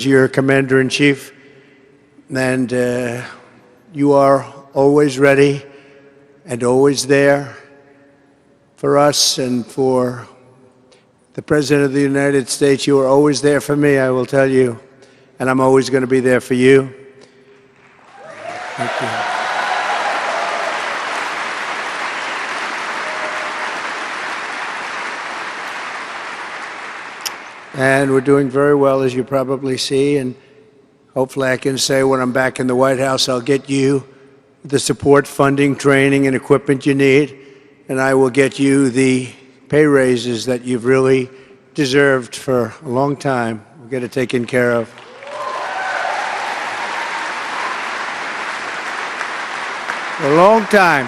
your commander-in-chief, and you are always ready and always there for us and for the President of the United States. You are always there for me, I will tell you, and I'm always going to be there for you. Thank you. And we're doing very well, as you probably see, and hopefully I can say when I'm back in the White House, I'll get you the support, funding, training, and equipment you need, and I will get you the pay raises that you've really deserved for a long time. We'll get it taken care of. A long time.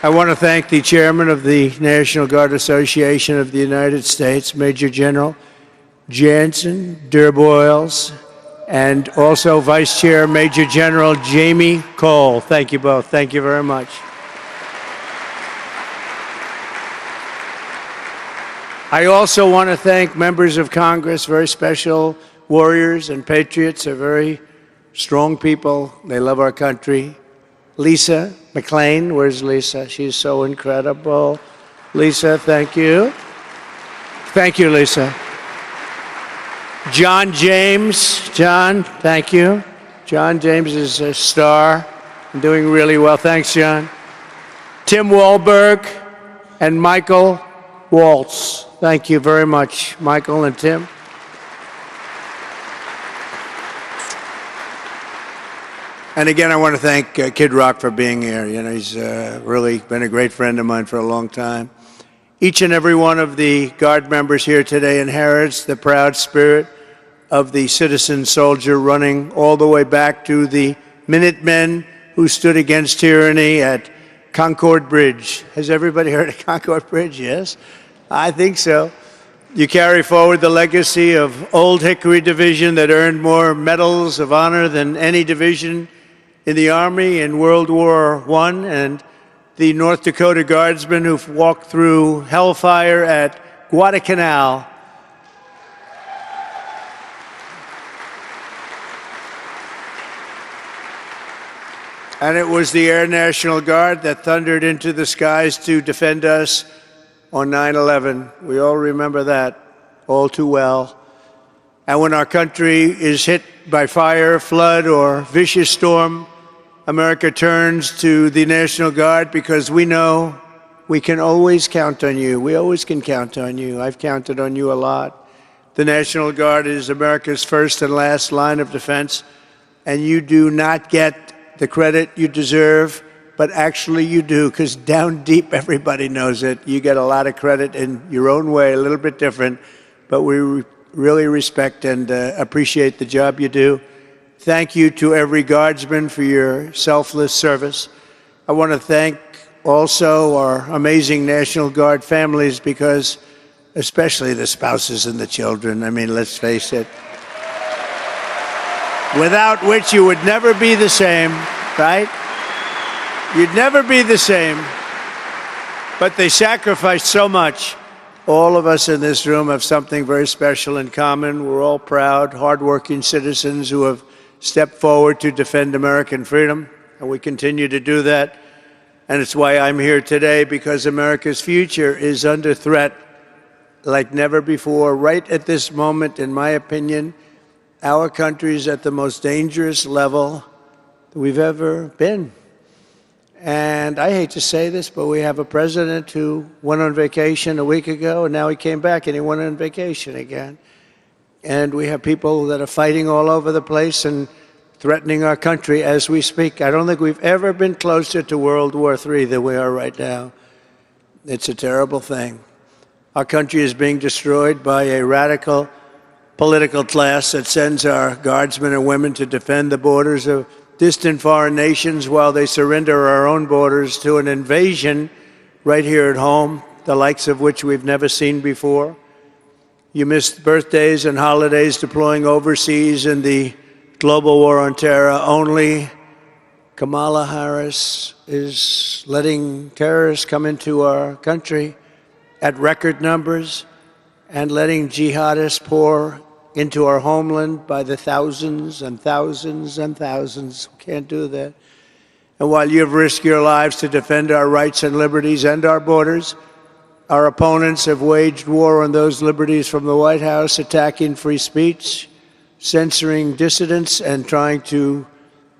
I want to thank the chairman of the National Guard Association of the United States, Major General Jansen Durboyles, and also Vice Chair Major General Jamie Cole. Thank you both. Thank you very much. I also want to thank members of Congress, very special warriors and patriots, are very strong people. They love our country. Lisa McLean, where's Lisa? She's so incredible. Lisa, thank you. Thank you, Lisa. John James, John, thank you. John James is a star and doing really well. Thanks, John. Tim Wahlberg and Michael Waltz. Thank you very much, Michael and Tim. And again, I want to thank Kid Rock for being here. You know, he's really been a great friend of mine for a long time. Each and every one of the Guard members here today inherits the proud spirit of the citizen soldier, running all the way back to the Minutemen who stood against tyranny at Concord Bridge. Has everybody heard of Concord Bridge? Yes? I think so. You carry forward the legacy of Old Hickory Division that earned more medals of honor than any division in the Army in World War I, and the North Dakota Guardsmen who've walked through hellfire at Guadalcanal. And it was the Air National Guard that thundered into the skies to defend us on 9/11. We all remember that all too well. And when our country is hit by fire, flood, or vicious storm, America turns to the National Guard because we know we can always count on you. We always can count on you. I've counted on you a lot. The National Guard is America's first and last line of defense, and you do not get the credit you deserve, but actually you do, because down deep everybody knows it. You get a lot of credit in your own way, a little bit different, but we really respect and appreciate the job you do. Thank you to every Guardsman for your selfless service. I want to thank also our amazing National Guard families, because especially the spouses and the children, I mean, let's face it, without which you would never be the same, right? You'd never be the same. But they sacrificed so much. All of us in this room have something very special in common. We're all proud, hardworking citizens who have stepped forward to defend American freedom, and we continue to do that. And it's why I'm here today, because America's future is under threat like never before. Right at this moment, in my opinion, our country is at the most dangerous level that we've ever been. And I hate to say this, but we have a president who went on vacation a week ago, and now he came back and he went on vacation again. And we have people that are fighting all over the place and threatening our country as we speak. I don't think we've ever been closer to World War III than we are right now. It's a terrible thing. Our country is being destroyed by a radical political class that sends our guardsmen and women to defend the borders of distant foreign nations while they surrender our own borders to an invasion right here at home, the likes of which we've never seen before. You missed birthdays and holidays deploying overseas in the global war on terror. Only Kamala Harris is letting terrorists come into our country at record numbers and letting jihadists pour into our homeland by the thousands and thousands and thousands. We can't do that. And while you've risked your lives to defend our rights and liberties and our borders, our opponents have waged war on those liberties from the White House, attacking free speech, censoring dissidents, and trying to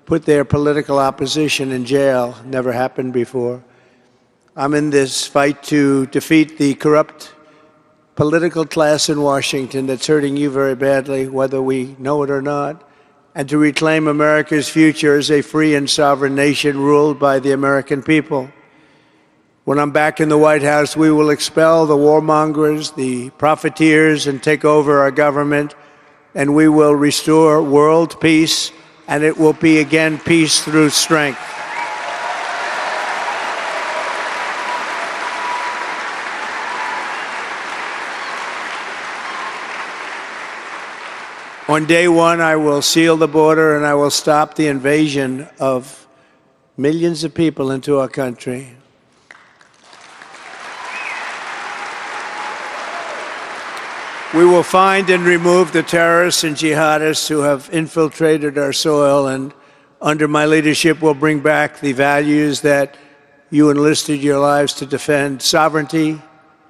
put their political opposition in jail. Never happened before. I'm in this fight to defeat the corrupt political class in Washington that's hurting you very badly, whether we know it or not, and to reclaim America's future as a free and sovereign nation ruled by the American people. When I'm back in the White House, we will expel the warmongers, the profiteers, and take over our government, and we will restore world peace, and it will be again peace through strength. On day one, I will seal the border and I will stop the invasion of millions of people into our country. We will find and remove the terrorists and jihadists who have infiltrated our soil, and under my leadership, we'll bring back the values that you enlisted your lives to defend: sovereignty,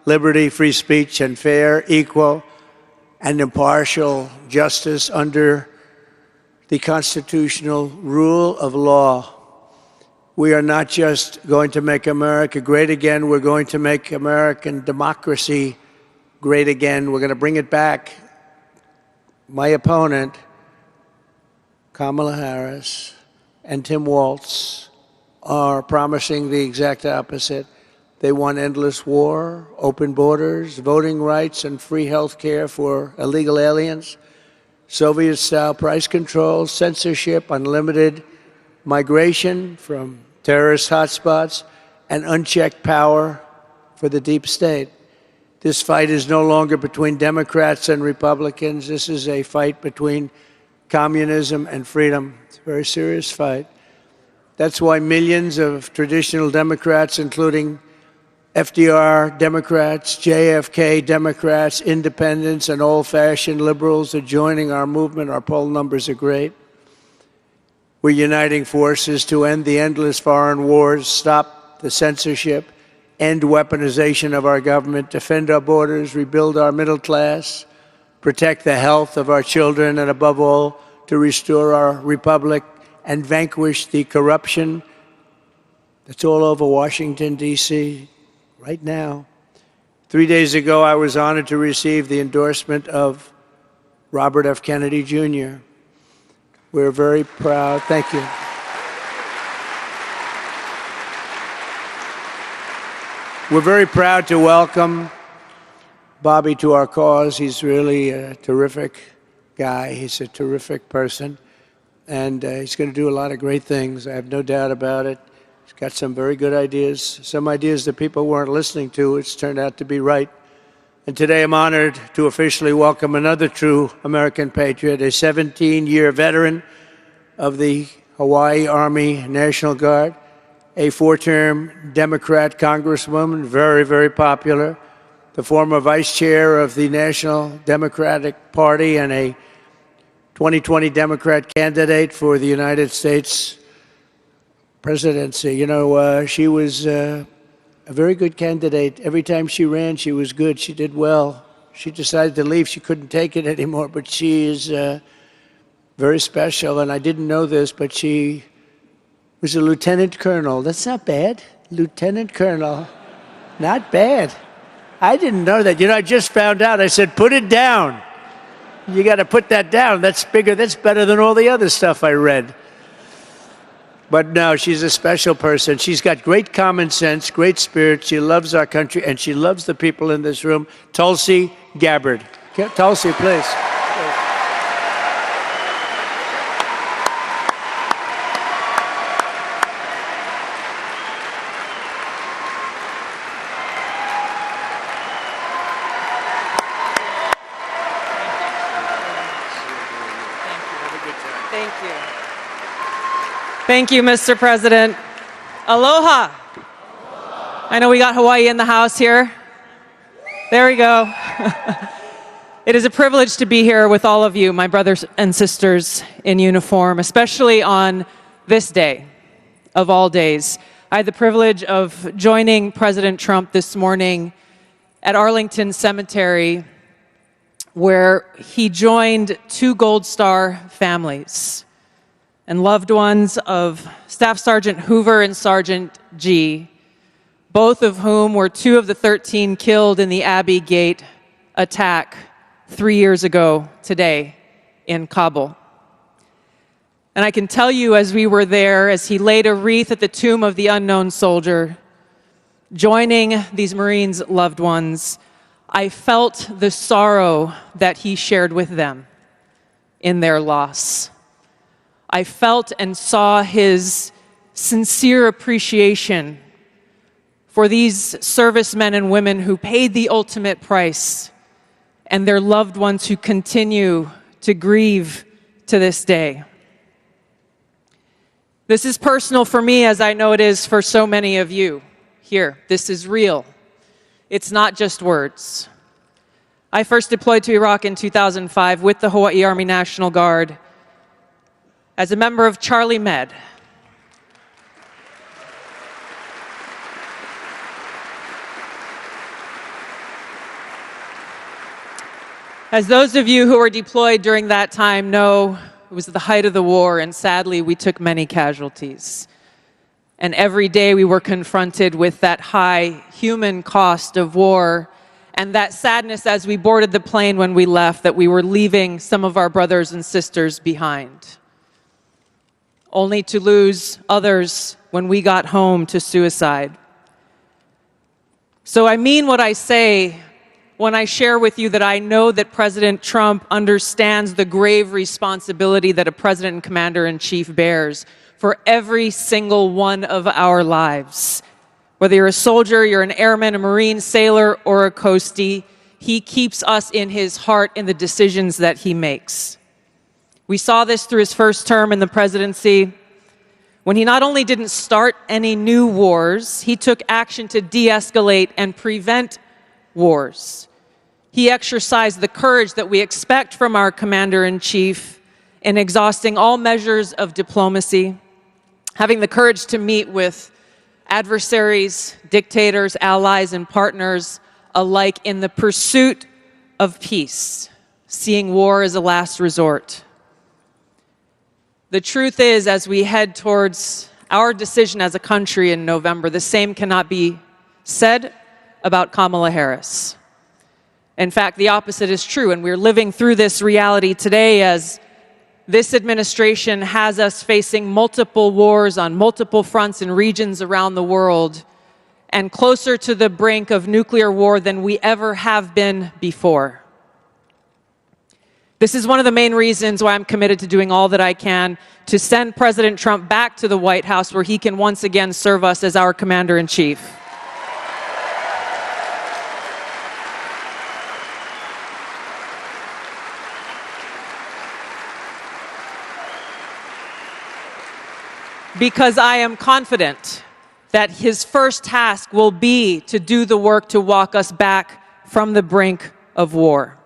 liberty, free speech, and fair, equal, and impartial justice under the constitutional rule of law. We are not just going to make America great again, we're going to make American democracy great again. We're going to bring it back. My opponent, Kamala Harris, and Tim Walz are promising the exact opposite. They want endless war, open borders, voting rights, and free health care for illegal aliens, Soviet-style price controls, censorship, unlimited migration from terrorist hotspots, and unchecked power for the deep state. This fight is no longer between Democrats and Republicans. This is a fight between communism and freedom. It's a very serious fight. That's why millions of traditional Democrats, including FDR Democrats, JFK Democrats, independents, and old-fashioned liberals are joining our movement. Our poll numbers are great. We're uniting forces to end the endless foreign wars, stop the censorship, end weaponization of our government, defend our borders, rebuild our middle class, protect the health of our children, and above all, to restore our republic and vanquish the corruption that's all over Washington, D.C. right now. 3 days ago, I was honored to receive the endorsement of Robert F. Kennedy, Jr. We're very proud. Thank you. We're very proud to welcome Bobby to our cause. He's really a terrific guy. He's a terrific person, and he's going to do a lot of great things. I have no doubt about it. He's got some very good ideas, some ideas that people weren't listening to. It's turned out to be right. And today I'm honored to officially welcome another true American patriot, a 17-year veteran of the Hawaii Army National Guard, a 4-term Democrat congresswoman, very, very popular, the former vice chair of the National Democratic Party and a 2020 Democrat candidate for the United States presidency. You know, she was a very good candidate. Every time she ran, she was good. She did well. She decided to leave. She couldn't take it anymore, but she is very special. And I didn't know this, but she was a lieutenant colonel. That's not bad. Lieutenant colonel. Not bad. I didn't know that. You know, I just found out. I said, put it down. You got to put that down. That's bigger. That's better than all the other stuff I read. But no, she's a special person. She's got great common sense, great spirit. She loves our country, and she loves the people in this room. Tulsi Gabbard. Tulsi, please. Thank you. Thank you, Mr. President. Aloha. I know we got Hawaii in the house here. There we go. It is a privilege to be here with all of you, my brothers and sisters in uniform, especially on this day of all days. I had the privilege of joining President Trump this morning at Arlington Cemetery, where he joined two Gold Star families and loved ones of Staff Sergeant Hoover and Sergeant G, both of whom were two of the 13 killed in the Abbey Gate attack 3 years ago today in Kabul. And I can tell you, as we were there, as he laid a wreath at the tomb of the unknown soldier, joining these Marines' loved ones, I felt the sorrow that he shared with them in their loss. I felt and saw his sincere appreciation for these servicemen and women who paid the ultimate price and their loved ones who continue to grieve to this day. This is personal for me, as I know it is for so many of you here. This is real. It's not just words. I first deployed to Iraq in 2005 with the Hawaii Army National Guard as a member of Charlie Med. As those of you who were deployed during that time know, it was the height of the war, and sadly, we took many casualties. And every day we were confronted with that high human cost of war and that sadness as we boarded the plane when we left, that we were leaving some of our brothers and sisters behind, only to lose others when we got home to suicide. So I mean what I say when I share with you that I know that President Trump understands the grave responsibility that a president and commander-in-chief bears for every single one of our lives. Whether you're a soldier, you're an airman, a Marine, sailor, or a coastie, he keeps us in his heart in the decisions that he makes. We saw this through his first term in the presidency, when he not only didn't start any new wars, he took action to de-escalate and prevent wars. He exercised the courage that we expect from our commander-in-chief in exhausting all measures of diplomacy, having the courage to meet with adversaries, dictators, allies, and partners alike in the pursuit of peace, seeing war as a last resort. The truth is, as we head towards our decision as a country in November, the same cannot be said about Kamala Harris. In fact, the opposite is true, and we're living through this reality today as this administration has us facing multiple wars on multiple fronts and regions around the world, and closer to the brink of nuclear war than we ever have been before. This is one of the main reasons why I'm committed to doing all that I can to send President Trump back to the White House, where he can once again serve us as our commander-in-chief. Because I am confident that his first task will be to do the work to walk us back from the brink of war.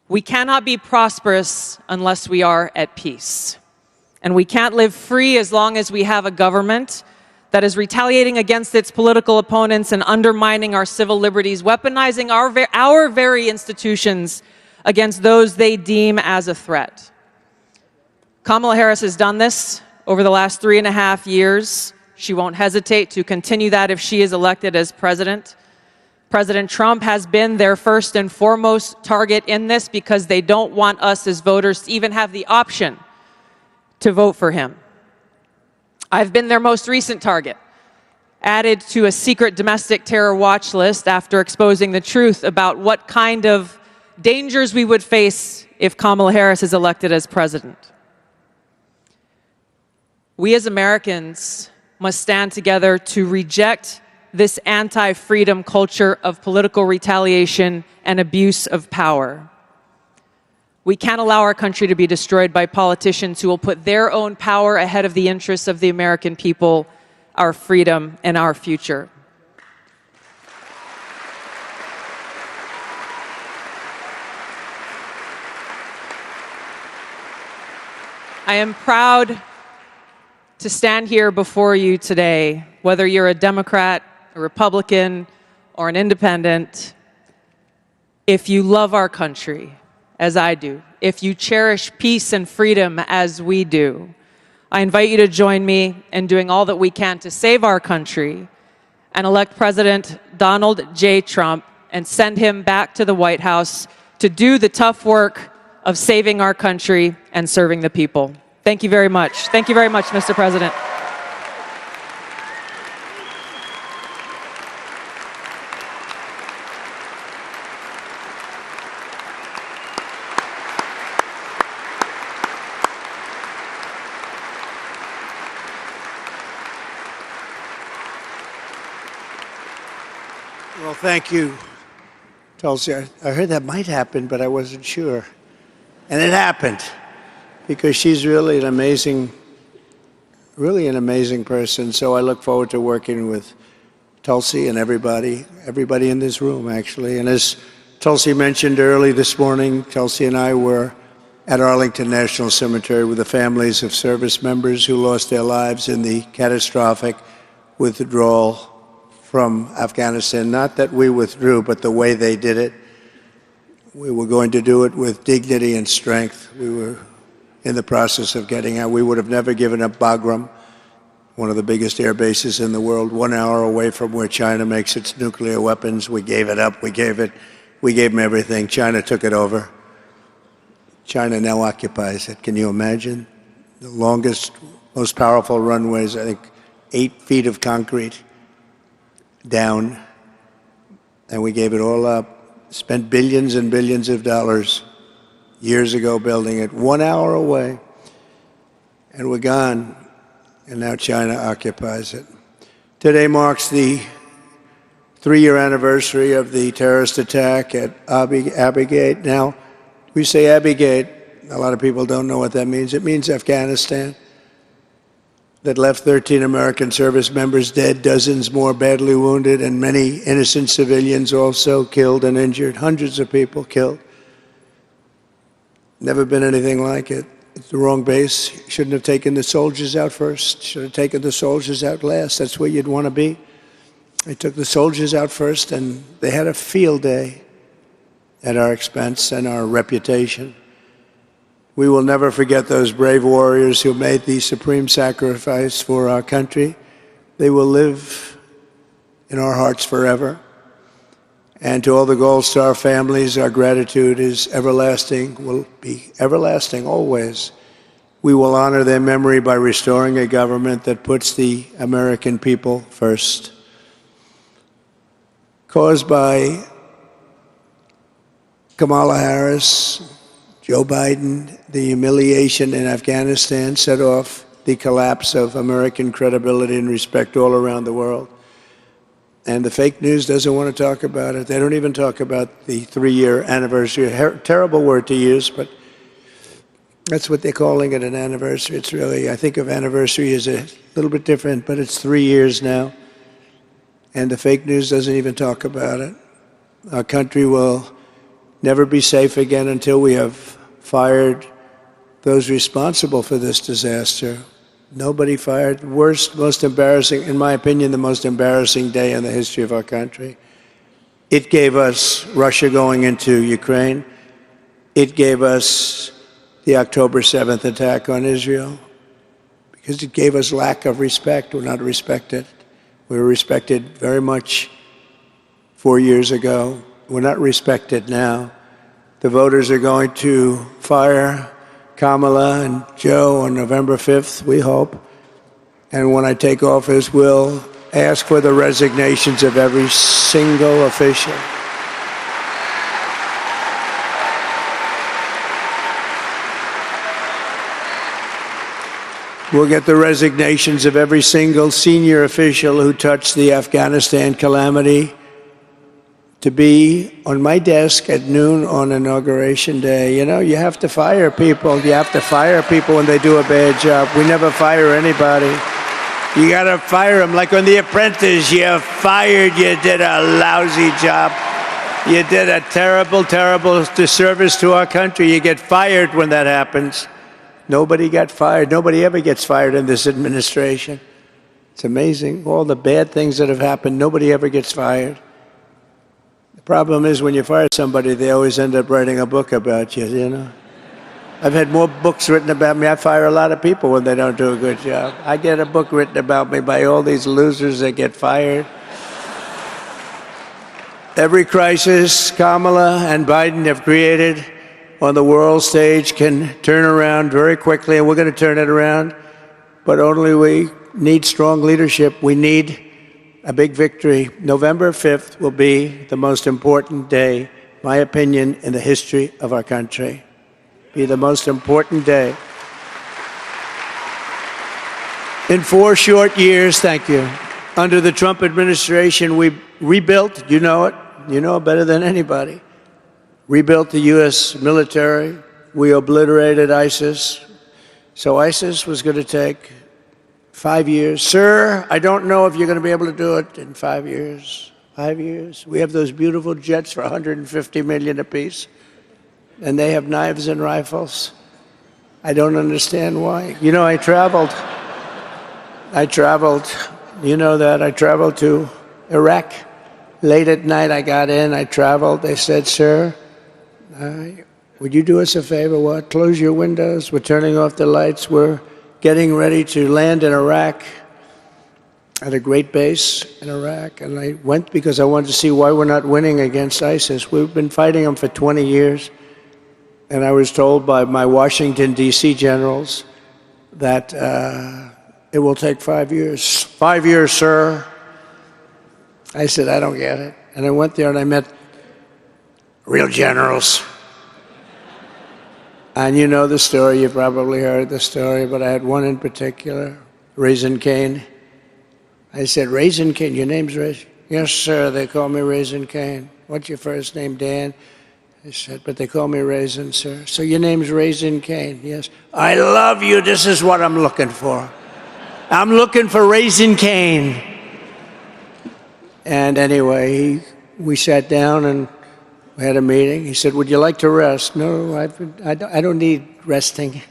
We cannot be prosperous unless we are at peace. And we can't live free as long as we have a government that is retaliating against its political opponents and undermining our civil liberties, weaponizing our very institutions against those they deem as a threat. Kamala Harris has done this over the last 3.5 years. She won't hesitate to continue that if she is elected as president. President Trump has been their first and foremost target in this because they don't want us as voters to even have the option to vote for him. I've been their most recent target, added to a secret domestic terror watch list after exposing the truth about what kind of dangers we would face if Kamala Harris is elected as president. We as Americans must stand together to reject this anti-freedom culture of political retaliation and abuse of power. We can't allow our country to be destroyed by politicians who will put their own power ahead of the interests of the American people, our freedom, and our future. I am proud to stand here before you today, whether you're a Democrat, a Republican, or an independent. If you love our country, as I do, if you cherish peace and freedom as we do, I invite you to join me in doing all that we can to save our country and elect President Donald J. Trump and send him back to the White House to do the tough work of saving our country and serving the people. Thank you very much. Thank you very much, Mr. President. Well, thank you, Tulsi. I heard that might happen, but I wasn't sure. And it happened, because she's really an amazing person. So I look forward to working with Tulsi and everybody in this room, actually. And as Tulsi mentioned early this morning, Tulsi and I were at Arlington National Cemetery with the families of service members who lost their lives in the catastrophic withdrawal from Afghanistan. Not that we withdrew, but the way they did it. We were going to do it with dignity and strength. We were in the process of getting out. We would have never given up Bagram, one of the biggest air bases in the world, 1 hour away from where China makes its nuclear weapons. We gave it up. We gave them everything. China took it over. China now occupies it. Can you imagine? The longest, most powerful runways, I think 8 feet of concrete down, and we gave it all up, spent billions and billions of dollars years ago building it, 1 hour away, and we're gone, and now China occupies it. Today marks the 3-year anniversary of the terrorist attack at Abbey Gate. Now, we say Abbey Gate, a lot of people don't know what that means. It means Afghanistan. That left 13 American service members dead, dozens more badly wounded, and many innocent civilians also killed and injured, hundreds of people killed. Never been anything like it. It's the wrong base. Shouldn't have taken the soldiers out first. Should have taken the soldiers out last. That's where you'd want to be. They took the soldiers out first, and they had a field day at our expense and our reputation. We will never forget those brave warriors who made the supreme sacrifice for our country. They will live in our hearts forever. And to all the Gold Star families, our gratitude is everlasting, will be everlasting always. We will honor their memory by restoring a government that puts the American people first. Caused by Kamala Harris, Joe Biden, the humiliation in Afghanistan set off the collapse of American credibility and respect all around the world. And the fake news doesn't want to talk about it. They don't even talk about the 3-year anniversary. A terrible word to use, but that's what they're calling it, an anniversary. It's really, I think of anniversary as a little bit different, but it's 3 years now. And the fake news doesn't even talk about it. Our country will never be safe again until we have fired those responsible for this disaster. Nobody fired. Worst, most embarrassing, in my opinion, the most embarrassing day in the history of our country. It gave us Russia going into Ukraine. It gave us the October 7th attack on Israel, because it gave us lack of respect. We're not respected. We were respected very much 4 years ago. We're not respected now. The voters are going to fire Kamala and Joe on November 5th, we hope. And when I take office, we'll ask for the resignations of every single official. We'll get the resignations of every single senior official who touched the Afghanistan calamity to be on my desk at noon on Inauguration Day. You know, you have to fire people. You have to fire people when they do a bad job. We never fire anybody. You got to fire them. Like on The Apprentice, you're fired. You did a lousy job. You did a terrible, terrible disservice to our country. You get fired when that happens. Nobody got fired. Nobody ever gets fired in this administration. It's amazing. All the bad things that have happened, nobody ever gets fired. The problem is when you fire somebody, they always end up writing a book about you, you know. I've had more books written about me. I fire a lot of people when they don't do a good job. I get a book written about me by all these losers that get fired. Every crisis Kamala and Biden have created on the world stage can turn around very quickly, and we're going to turn it around. But only we need strong leadership. We need a big victory. November 5th will be the most important day, my opinion, in the history of our country. Be the most important day. In 4 short years, thank you, under the Trump administration, we rebuilt, you know it better than anybody, rebuilt the U.S. military. We obliterated ISIS. So ISIS was going to take 5 years. Sir, I don't know if you're going to be able to do it in 5 years. 5 years. We have those beautiful jets for $150 million apiece, and they have knives and rifles. I don't understand why. You know, I traveled, you know that, I traveled to Iraq. Late at night, I got in, I traveled. They said, sir, would you do us a favor? What? Close your windows. We're turning off the lights. We're getting ready to land in Iraq at a great base in Iraq. And I went because I wanted to see why we're not winning against ISIS. We've been fighting them for 20 years. And I was told by my Washington, D.C. generals that it will take 5 years. 5 years, sir. I said, I don't get it. And I went there and I met real generals. And you know the story, you probably heard the story, but I had one in particular, Raisin Cane. I said, Raisin Cane, your name's Raisin? Yes, sir, they call me Raisin Cane. What's your first name, Dan? I said, but they call me Raisin, sir. So your name's Raisin Cane? Yes. I love you, this is what I'm looking for. I'm looking for Raisin Cane. And anyway, we sat down and we had a meeting. He said, would you like to rest? No, I don't need resting.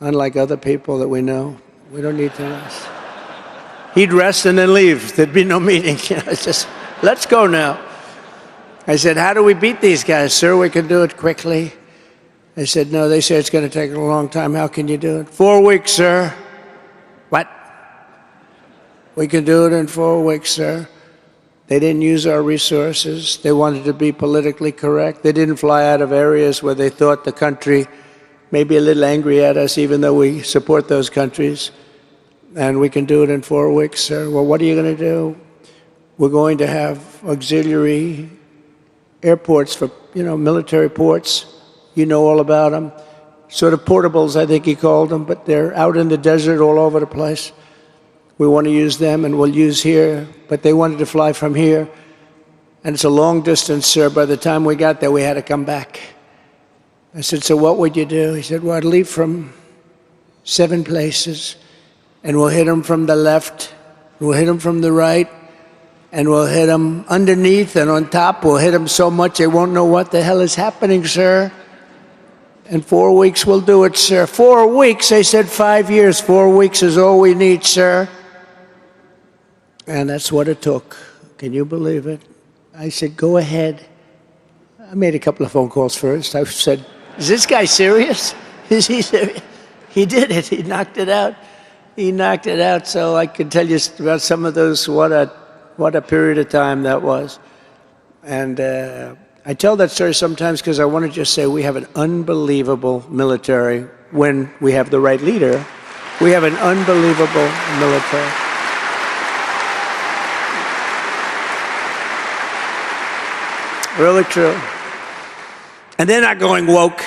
Unlike other people that we know, we don't need to rest. He'd rest and then leave. There'd be no meeting. It's just, let's go now. I said, how do we beat these guys? Sir, we can do it quickly. They said, no, they say it's going to take a long time. How can you do it? 4 weeks, sir. What? We can do it in 4 weeks, sir. They didn't use our resources. They wanted to be politically correct. They didn't fly out of areas where they thought the country may be a little angry at us, even though we support those countries. And we can do it in 4 weeks, sir. Well, what are you going to do? We're going to have auxiliary airports for, military ports. You know all about them. Sort of portables, I think he called them, but they're out in the desert all over the place. We want to use them, and we'll use here, but they wanted to fly from here. And it's a long distance, sir. By the time we got there, we had to come back. I said, so what would you do? He said, well, I'd leave from 7 places, and we'll hit them from the left, we'll hit them from the right, and we'll hit them underneath and on top. We'll hit them so much they won't know what the hell is happening, sir. In 4 weeks, we'll do it, sir. 4 weeks? They said 5 years. 4 weeks is all we need, sir. And that's what it took. Can you believe it? I said, go ahead. I made a couple of phone calls first. I said, is this guy serious? Is he serious? He did it. He knocked it out. He knocked it out. So I can tell you about some of those, what a period of time that was. And I tell that story sometimes because I want to just say we have an unbelievable military when we have the right leader. We have an unbelievable military. Really true. And they're not going woke.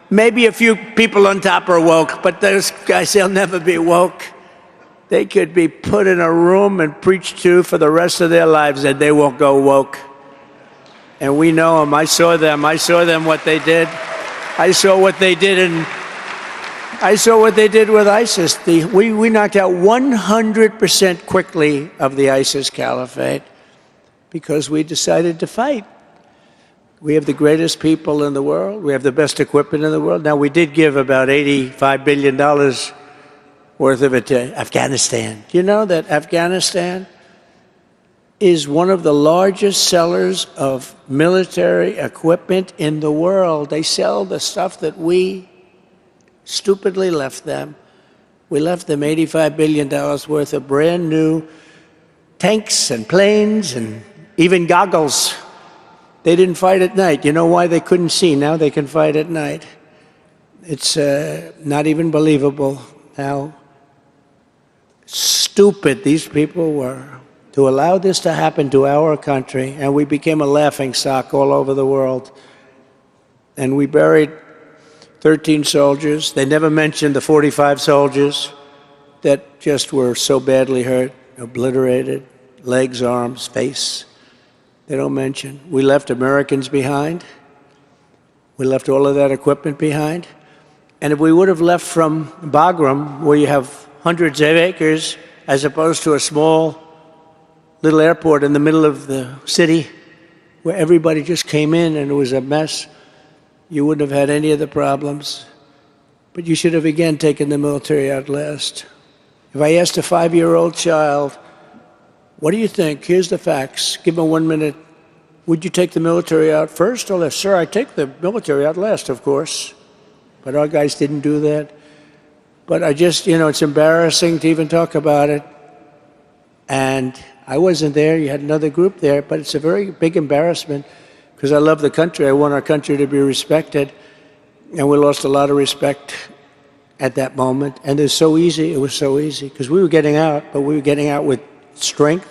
Maybe a few people on top are woke, but those guys, they'll never be woke. They could be put in a room and preached to for the rest of their lives, and they won't go woke. And we know them. I saw them. I saw them, what they did. I saw what they did, and I saw what they did with ISIS. We knocked out 100% quickly of the ISIS caliphate because we decided to fight. We have the greatest people in the world. We have the best equipment in the world. Now, we did give about $85 billion worth of it to Afghanistan. Do you know that Afghanistan is one of the largest sellers of military equipment in the world? They sell the stuff that we stupidly left them. We left them $85 billion worth of brand new tanks and planes and even goggles. They didn't fight at night. You know why? They couldn't see. Now they can fight at night. It's not even believable how stupid these people were to allow this to happen to our country, and we became a laughingstock all over the world. And we buried 13 soldiers. They never mentioned the 45 soldiers that just were so badly hurt, obliterated, legs, arms, face. They don't mention. We left Americans behind. We left all of that equipment behind. And if we would have left from Bagram, where you have hundreds of acres, as opposed to a small little airport in the middle of the city, where everybody just came in and it was a mess, you wouldn't have had any of the problems. But you should have again taken the military out last. If I asked a 5-year-old child, what do you think? Here's the facts. Give them 1 minute. Would you take the military out first or last? Sir, I take the military out last, of course. But our guys didn't do that. But I just, it's embarrassing to even talk about it. And I wasn't there. You had another group there. But it's a very big embarrassment because I love the country. I want our country to be respected. And we lost a lot of respect at that moment. And it was so easy. It was so easy because we were getting out, but we were getting out with strength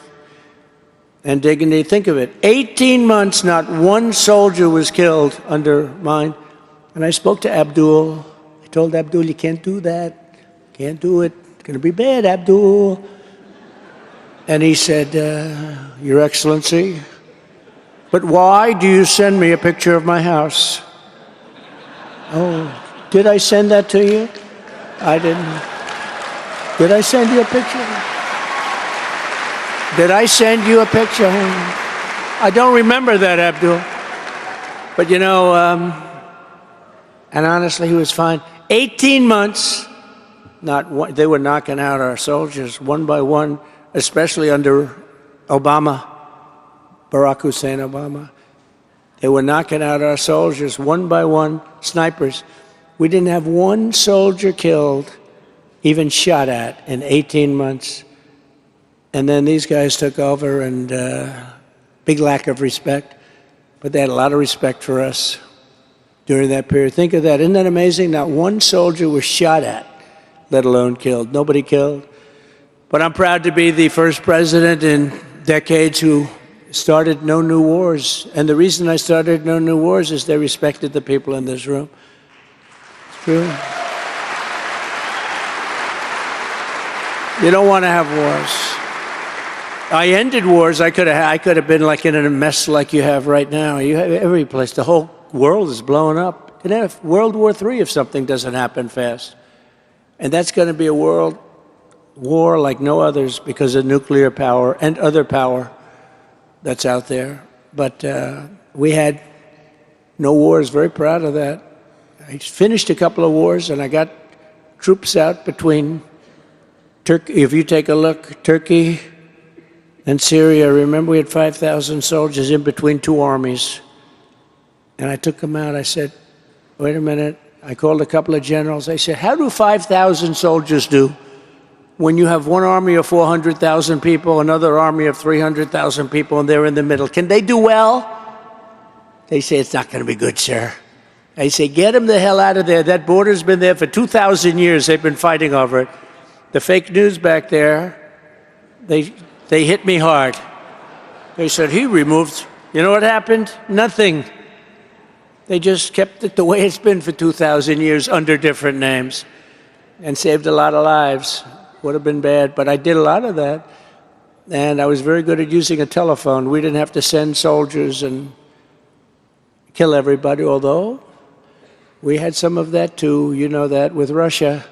and dignity. Think of it. 18 months, not one soldier was killed under mine. And I spoke to Abdul. I told Abdul, you can't do that. Can't do it. It's going to be bad, Abdul. And he said, Your Excellency, but why do you send me a picture of my house? Oh, did I send that to you? I didn't. Did I send you a picture? Did I send you a picture? I don't remember that, Abdul. But and honestly, he was fine. 18 months, not one, they were knocking out our soldiers one by one, especially under Obama, Barack Hussein Obama. They were knocking out our soldiers one by one, snipers. We didn't have one soldier killed, even shot at, in 18 months. And then these guys took over, and big lack of respect. But they had a lot of respect for us during that period. Think of that. Isn't that amazing? Not one soldier was shot at, let alone killed. Nobody killed. But I'm proud to be the first president in decades who started no new wars. And the reason I started no new wars is they respected the people in this room. It's true. You don't want to have wars. I ended wars. I could have been like in a mess like you have right now. You have every place. The whole world is blowing up. Could have World War III if something doesn't happen fast. And that's going to be a world war like no others because of nuclear power and other power that's out there. But we had no wars. Very proud of that. I finished a couple of wars, and I got troops out between Turkey. If you take a look, Turkey and Syria, remember we had 5,000 soldiers in between two armies. And I took them out. I said, wait a minute. I called a couple of generals. I said, how do 5,000 soldiers do when you have one army of 400,000 people, another army of 300,000 people, and they're in the middle? Can they do well? They say, it's not going to be good, sir. I say, get them the hell out of there. That border's been there for 2,000 years. They've been fighting over it. The fake news back there, they hit me hard. They said, he removed. You know what happened? Nothing. They just kept it the way it's been for 2,000 years under different names and saved a lot of lives. Would have been bad, but I did a lot of that. And I was very good at using a telephone. We didn't have to send soldiers and kill everybody, although we had some of that too. You know that with Russia,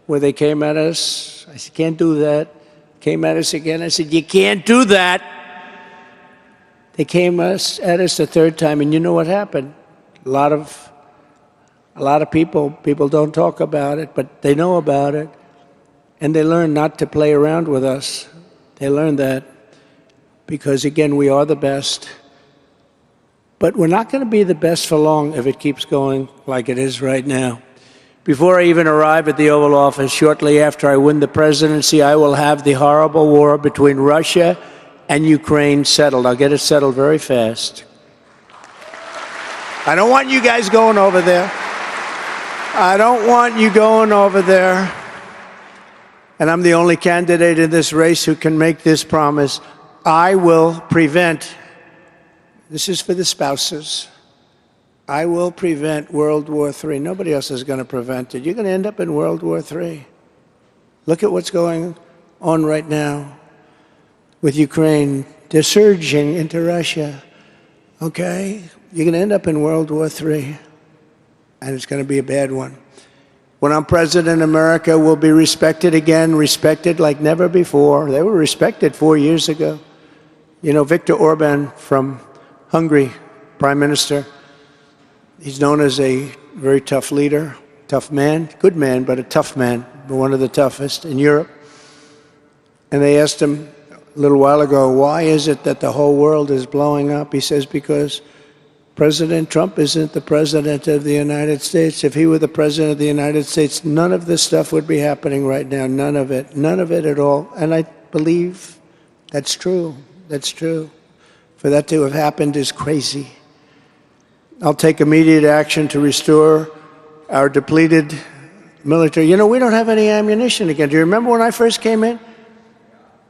where they came at us. I said, can't do that. Came at us again. I said, you can't do that. They came at us the third time, and you know what happened? A lot of people don't talk about it, but they know about it, and they learn not to play around with us. They learn that because, again, we are the best. But we're not going to be the best for long if it keeps going like it is right now. Before I even arrive at the Oval Office, shortly after I win the presidency, I will have the horrible war between Russia and Ukraine settled. I'll get it settled very fast. I don't want you guys going over there. I don't want you going over there. And I'm the only candidate in this race who can make this promise. I will prevent, this is for the spouses, I will prevent World War III. Nobody else is going to prevent it. You're going to end up in World War III. Look at what's going on right now with Ukraine. They're surging into Russia. Okay? You're going to end up in World War III, and it's going to be a bad one. When I'm president, America will be respected again, respected like never before. They were respected 4 years ago. You know, Viktor Orban from Hungary, prime minister, he's known as a very tough leader, tough man, good man, but a tough man, but one of the toughest in Europe. And they asked him a little while ago, why is it that the whole world is blowing up? He says, because President Trump isn't the president of the United States. If he were the president of the United States, none of this stuff would be happening right now, none of it at all. And I believe that's true. That's true. For that to have happened is crazy. I'll take immediate action to restore our depleted military. You know, we don't have any ammunition again. Do you remember when I first came in?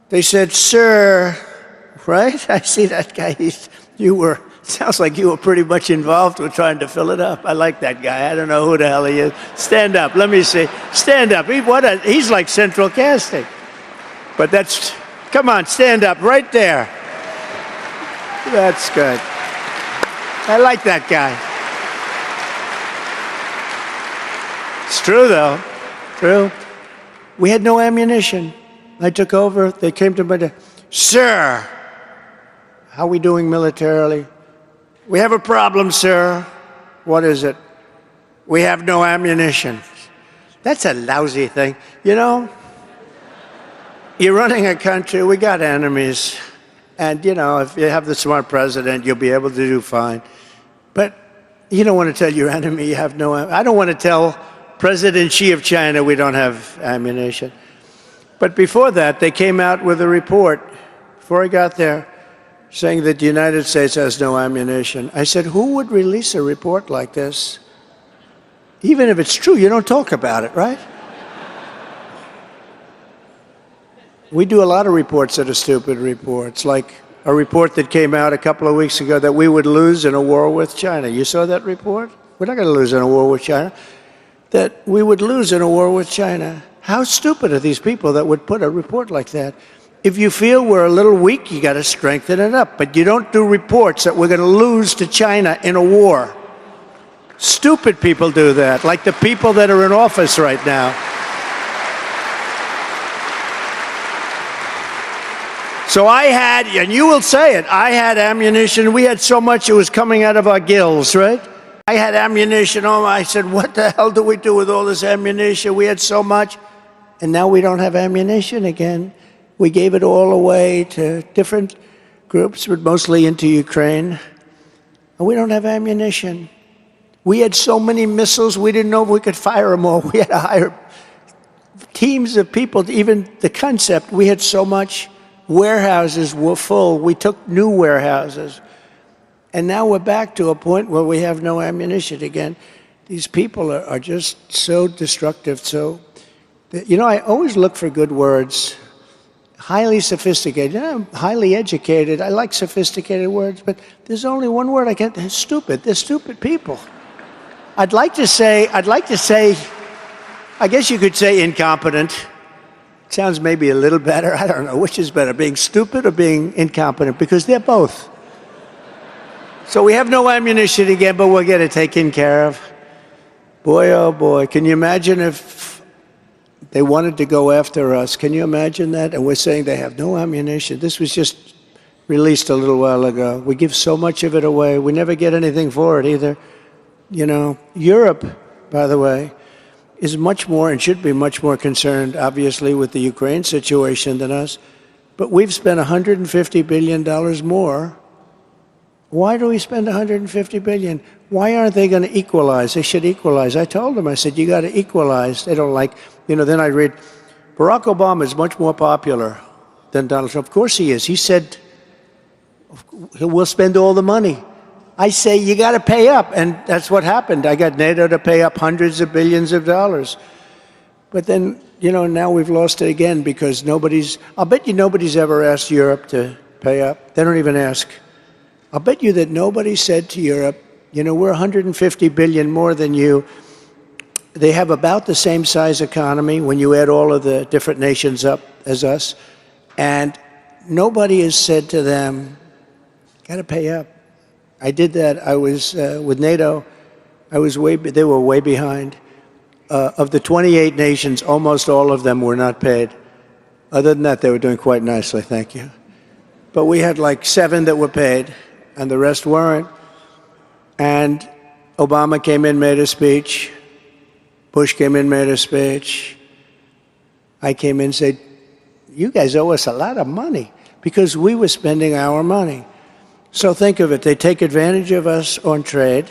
They said, sir, right? I see that guy. Sounds like you were pretty much involved with trying to fill it up. I like that guy. I don't know who the hell he is. Stand up. Let me see. Stand up. He's like central casting. But come on, stand up right there. That's good. I like that guy. It's true, though. True. We had no ammunition. I took over. They came to me, sir, how are we doing militarily? We have a problem, sir. What is it? We have no ammunition. That's a lousy thing. You know, you're running a country, we got enemies. And, you know, if you have the smart president, you'll be able to do fine. But you don't want to tell your enemy you have no ammunition. I don't want to tell President Xi of China we don't have ammunition. But before that, they came out with a report, before I got there, saying that the United States has no ammunition. I said, who would release a report like this? Even if it's true, you don't talk about it, right? We do a lot of reports that are stupid reports, like a report that came out a couple of weeks ago that we would lose in a war with China. You saw that report? We're not going to lose in a war with China. That we would lose in a war with China. How stupid are these people that would put a report like that? If you feel we're a little weak, you got to strengthen it up. But you don't do reports that we're going to lose to China in a war. Stupid people do that, like the people that are in office right now. So I had, and you will say it, I had ammunition. We had so much it was coming out of our gills, right? I had ammunition. Oh, I said, what the hell do we do with all this ammunition? We had so much, and now we don't have ammunition again. We gave it all away to different groups, but mostly into Ukraine. And we don't have ammunition. We had so many missiles, we didn't know if we could fire them all. We had to hire teams of people, even the concept. We had so much. Warehouses were full. We took new warehouses. And now we're back to a point where we have no ammunition again. These people are just so destructive. So, you know, I always look for good words. Highly sophisticated. I'm highly educated. I like sophisticated words, but there's only one word I can. They're stupid. They're stupid people. I'd like to say, I guess you could say incompetent. Sounds maybe a little better. I don't know. Which is better, being stupid or being incompetent? Because they're both. So we have no ammunition again, but we'll get it taken care of. Boy, oh boy. Can you imagine if they wanted to go after us? Can you imagine that? And we're saying they have no ammunition. This was just released a little while ago. We give so much of it away. We never get anything for it either. You know, Europe, by the way, is much more and should be much more concerned, obviously, with the Ukraine situation than us. But we've spent $150 billion more. Why do we spend $150 billion? Why aren't they going to equalize? They should equalize. I told them, I said, you got to equalize. They don't like, then I read, Barack Obama is much more popular than Donald Trump. Of course he is. He said, we'll spend all the money. I say, you got to pay up. And that's what happened. I got NATO to pay up hundreds of billions of dollars. But then, now we've lost it again because I'll bet you nobody's ever asked Europe to pay up. They don't even ask. I'll bet you that nobody said to Europe, we're 150 billion more than you. They have about the same size economy when you add all of the different nations up as us. And nobody has said to them, got to pay up. I did that. I was with NATO. They were way behind. Of the 28 nations, almost all of them were not paid. Other than that, they were doing quite nicely, thank you. But we had like 7 that were paid, and the rest weren't. And Obama came in, made a speech. Bush came in, made a speech. I came in and said, you guys owe us a lot of money because we were spending our money. So think of it. They take advantage of us on trade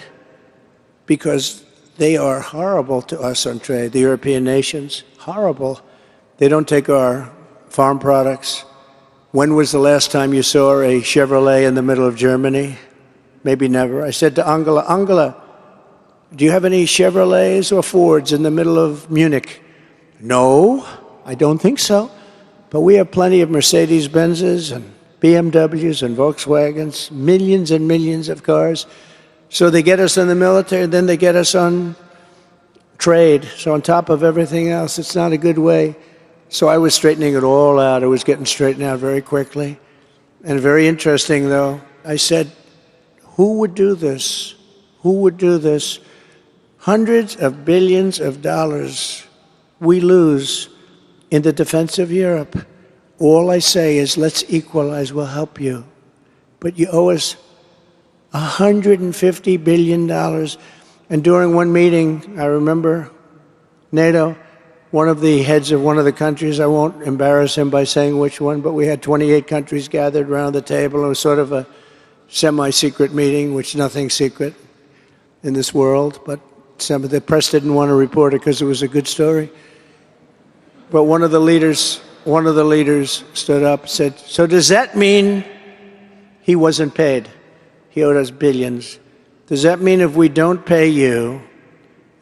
because they are horrible to us on trade, the European nations, horrible. They don't take our farm products. When was the last time you saw a Chevrolet in the middle of Germany? Maybe never. I said to Angela, do you have any Chevrolets or Fords in the middle of Munich? No, I don't think so. But we have plenty of Mercedes-Benzes and BMWs and Volkswagens, millions and millions of cars. So they get us in the military, and then they get us on trade. So on top of everything else, it's not a good way. So I was straightening it all out. It was getting straightened out very quickly. And very interesting, though, I said, who would do this? Who would do this? Hundreds of billions of dollars we lose in the defense of Europe. All I say is, let's equalize, we'll help you. But you owe us $150 billion. And during one meeting, I remember NATO, one of the heads of one of the countries, I won't embarrass him by saying which one, but we had 28 countries gathered around the table. It was sort of a semi-secret meeting, which nothing's secret in this world, but some of the press didn't want to report it because it was a good story. But one of the leaders stood up and said, so does that mean he wasn't paid? He owed us billions. Does that mean if we don't pay you,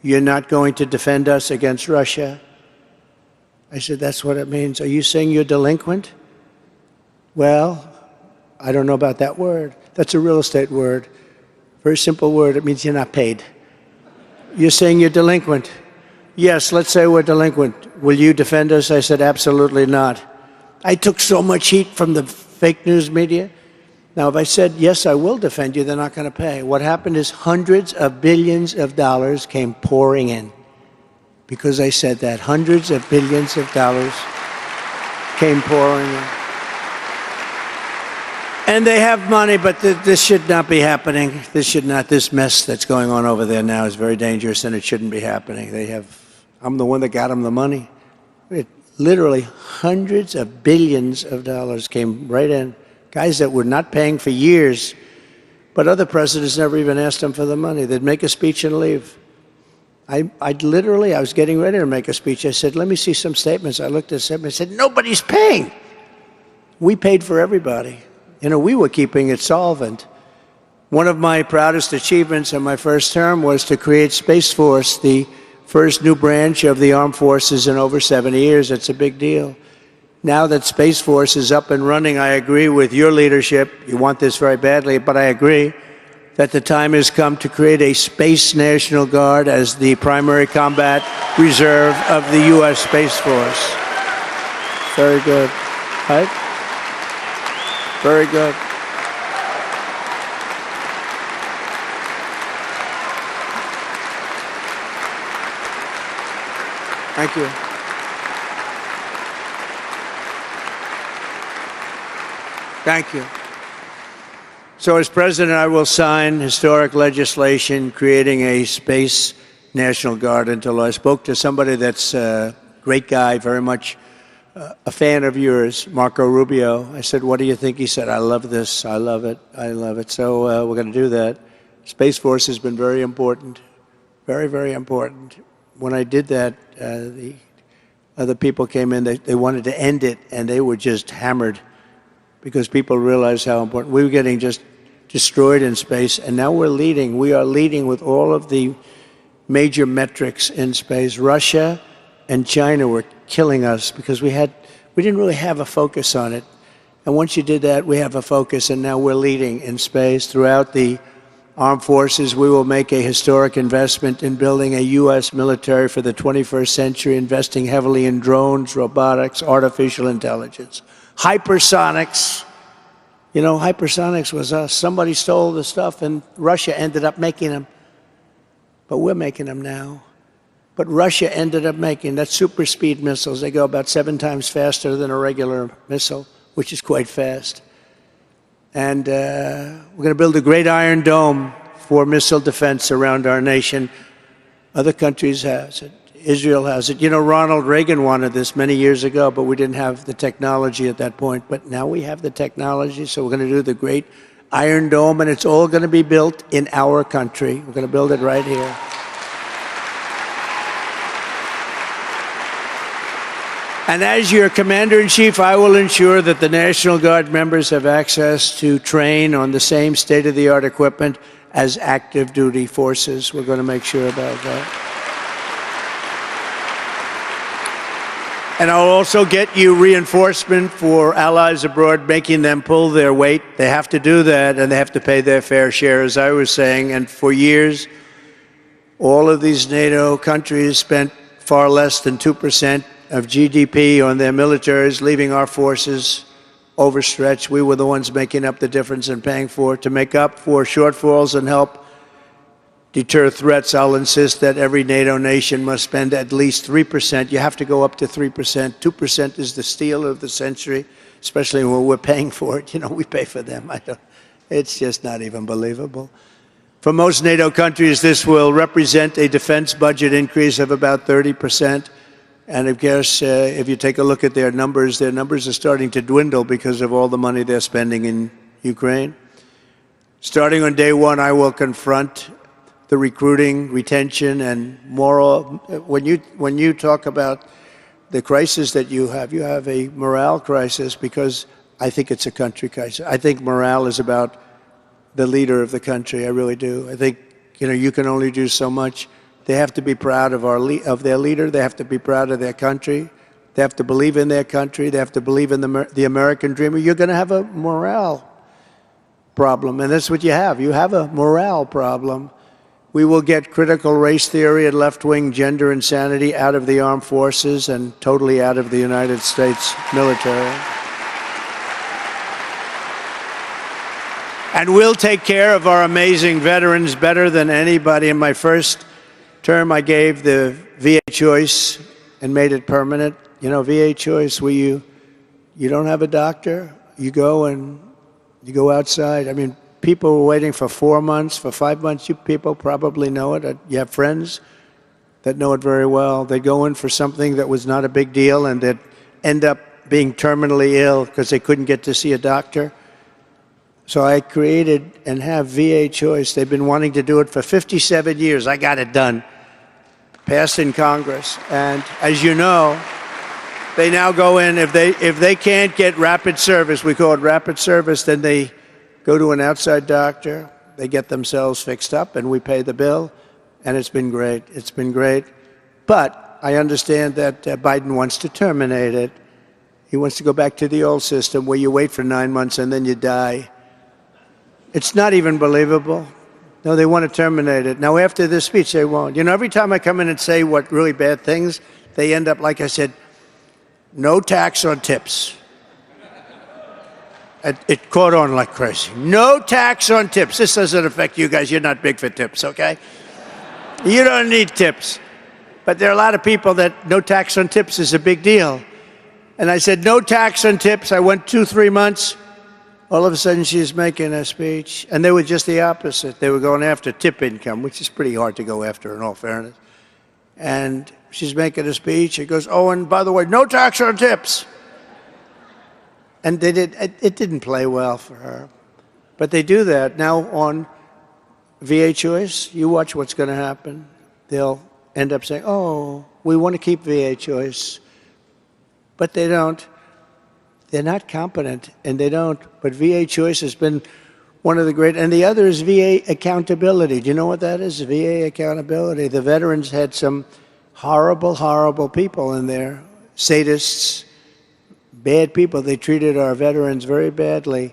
you're not going to defend us against Russia? I said, that's what it means. Are you saying you're delinquent? Well, I don't know about that word. That's a real estate word. Very simple word. It means you're not paid. You're saying you're delinquent. Yes, let's say we're delinquent. Will you defend us? I said, absolutely not. I took so much heat from the fake news media. Now, if I said, yes, I will defend you, they're not going to pay. What happened is hundreds of billions of dollars came pouring in. Because I said that, hundreds of billions of dollars came pouring in. And they have money, but this should not be happening. This mess that's going on over there now is very dangerous, and it shouldn't be happening. I'm the one that got them the money. Literally hundreds of billions of dollars came right in. Guys that were not paying for years, but other presidents never even asked them for the money. They'd make a speech and leave. I was getting ready to make a speech. I said, let me see some statements. I looked at them and said, nobody's paying. We paid for everybody. We were keeping it solvent. One of my proudest achievements in my first term was to create Space Force, the first new branch of the armed forces in over 70 years. It's a big deal. Now that Space Force is up and running, I agree with your leadership. You want this very badly, but I agree that the time has come to create a Space National Guard as the primary combat reserve of the U.S. Space Force. Very good, right? Very good. Thank you. Thank you. So as president, I will sign historic legislation creating a space National Guard into law. I spoke to somebody that's a great guy, very much a fan of yours, Marco Rubio. I said, what do you think? He said, I love this. I love it. I love it. So we're going to do that. Space Force has been very important, very, very important. When I did that, the other people came in, they wanted to end it, and they were just hammered because people realized how important. We were getting just destroyed in space, and now we're leading. We are leading with all of the major metrics in space. Russia and China were killing us because we didn't really have a focus on it. And once you did that, we have a focus, and now we're leading in space. Throughout the armed forces, we will make a historic investment in building a U.S. military for the 21st century, investing heavily in drones, robotics, artificial intelligence, hypersonics. You know, hypersonics was us. Somebody stole the stuff, and Russia ended up making them. But we're making them now. But Russia ended up making that super speed missiles. They go about 7 times faster than a regular missile, which is quite fast. And we're going to build a great Iron Dome for missile defense around our nation. Other countries have it. Israel has it. You know, Ronald Reagan wanted this many years ago, but we didn't have the technology at that point. But now we have the technology, so we're going to do the great Iron Dome, and it's all going to be built in our country. We're going to build it right here. And as your commander-in-chief, I will ensure that the National Guard members have access to train on the same state-of-the-art equipment as active duty forces. We're going to make sure about that. And I'll also get you reinforcement for allies abroad, making them pull their weight. They have to do that, and they have to pay their fair share, as I was saying. And for years, all of these NATO countries spent far less than 2% of GDP on their militaries, leaving our forces overstretched. We were the ones making up the difference and paying for it. To make up for shortfalls and help deter threats, I'll insist that every NATO nation must spend at least 3%. You have to go up to 3%. 2% is the steal of the century, especially when we're paying for it. You know, we pay for them. It's just not even believable. For most NATO countries, this will represent a defense budget increase of about 30%. And of course, if you take a look at their numbers are starting to dwindle because of all the money they're spending in Ukraine. Starting on day one, I will confront the recruiting, retention, and moral. When you talk about the crisis that you have a morale crisis, because I think it's a country crisis. I think morale is about the leader of the country. I really do. I think, you know, you can only do so much. They have to be proud of their leader. They have to be proud of their country. They have to believe in their country. They have to believe in the American dream. You're going to have a morale problem, and that's what you have. You have a morale problem. We will get critical race theory and left-wing gender insanity out of the armed forces and totally out of the United States military. And we'll take care of our amazing veterans better than anybody. In my first term, I gave the VA choice and made it permanent. You know, VA choice, where you don't have a doctor, you go outside. I mean, people were waiting for 4 months, for 5 months. You people probably know it. You have friends that know it very well. They go in for something that was not a big deal, and they'd end up being terminally ill because they couldn't get to see a doctor. So I created and have VA choice. They've been wanting to do it for 57 years. I got it done. Passed in Congress. And as you know, they now go in, if they can't get rapid service, we call it rapid service, then they go to an outside doctor, they get themselves fixed up, and we pay the bill. And it's been great. It's been great. But I understand that Biden wants to terminate it. He wants to go back to the old system where you wait for 9 months and then you die. It's not even believable. No, they want to terminate it. Now, after this speech, they won't. You know, every time I come in and say what really bad things, they end up, like I said, no tax on tips. It caught on like crazy. No tax on tips. This doesn't affect you guys. You're not big for tips, okay? You don't need tips. But there are a lot of people that no tax on tips is a big deal. And I said, no tax on tips. I went 2-3 months. All of a sudden, she's making a speech, and they were just the opposite. They were going after tip income, which is pretty hard to go after, in all fairness. And she's making a speech. It goes, oh, and by the way, no tax on tips. And it didn't play well for her. But they do that now on VA choice. You watch what's going to happen. They'll end up saying, oh, we want to keep VA choice. But they don't. They're not competent, and they don't. But VA choice has been one of the great, and the other is VA accountability. Do you know what that is? VA accountability. The veterans had some horrible, horrible people in there, sadists, bad people. They treated our veterans very badly